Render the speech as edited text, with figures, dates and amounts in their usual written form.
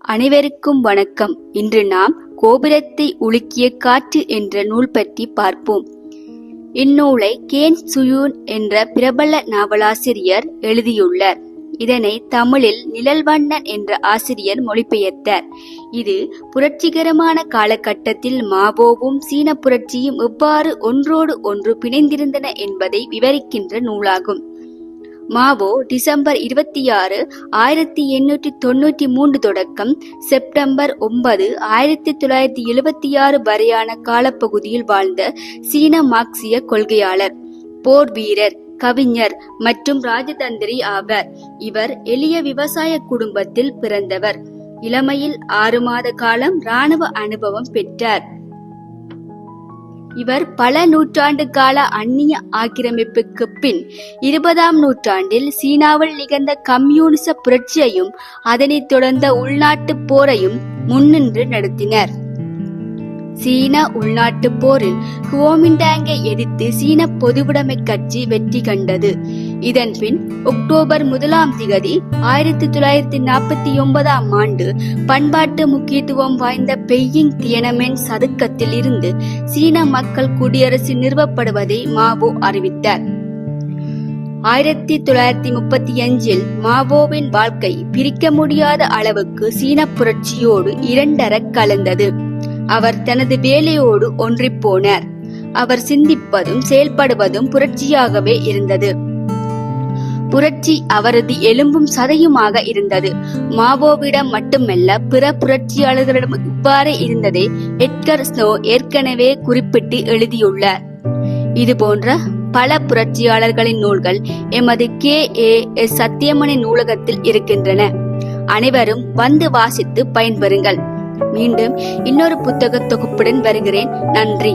அனைவருக்கும் வணக்கம். இன்று நாம் கோபுரத்தை உலுக்கிய காற்று என்ற நூல் பற்றி பார்ப்போம். இந்நூலை கேன் சுயூன் என்ற பிரபல நாவலாசிரியர் எழுதியுள்ளார். இதனை தமிழில் நிழல்வண்ணன் என்ற ஆசிரியர் மொழிபெயர்த்தார். இது புரட்சிகரமான காலகட்டத்தில் மாவோவும் சீன புரட்சியும் எவ்வாறு ஒன்றோடு ஒன்று பிணைந்திருந்தன என்பதை விவரிக்கின்ற நூலாகும். மாவோ டிசம்பர் 26, 1893 தொடக்கம் செப்டம்பர் 9, 1976 வரையான காலப்பகுதியில் வாழ்ந்த சீன மார்க்சிய கொள்கையாளர், போர் வீரர், கவிஞர் மற்றும் ராஜதந்திரி ஆவார். இவர் எளிய விவசாய குடும்பத்தில் பிறந்தவர். இளமையில் 6 மாத காலம் இராணுவ அனுபவம் பெற்றார். இவர் பல நூற்றாண்டு கால அந்நிய ஆக்கிரமிப்புக்கு பின் 20ஆம் நூற்றாண்டில் சீனாவில் நிகழ்ந்த கம்யூனிச புரட்சியையும் அதனைத் தொடர்ந்த உள்நாட்டு போரையும் முன்னின்று நடத்தினர். சீன உள்நாட்டு போரில் குவோமிண்டாங்கை எதிர்த்து சீன பொதுவுடைமை கட்சி வெற்றி கண்டது. இதன் பின் அக்டோபர் 1, 1949ஆம் ஆண்டு பண்பாட்டு முக்கியத்துவம் வாய்ந்த பெய்யிங் தியனமென் சதுக்கத்தில் இருந்து சீன மக்கள் குடியரசு நிறுவப்படுவதை மாவோ அறிவித்தார். 1935இல் மாவோவின் வாழ்க்கை பிரிக்க முடியாத அளவுக்கு சீன புரட்சியோடு இரண்டர கலந்தது. அவர் தனது வேலையோடு ஒன்றிப் போனார். அவர் சிந்திப்பதும் செயல்படுவதும் புரட்சியாகவே இருந்தது. புரட்சி அவரது எலும்பும் சதையுமாக இருந்தது. மாவோவிடம் மட்டுமல்ல, பிற புரட்சியாளர்களிடம் இவ்வாறு இருந்ததை எட்கர் ஸ்னோ ஏற்கனவே குறிப்பிட்டு எழுதியுள்ளார். இதுபோன்ற பல புரட்சியாளர்களின் நூல்கள் எமது KAS சத்தியமணி நூலகத்தில் இருக்கின்றன. அனைவரும் வந்து வாசித்து பயன்பெறுங்கள். மீண்டும் இன்னொரு புத்தக தொகுப்புடன் வருகிறேன். நன்றி.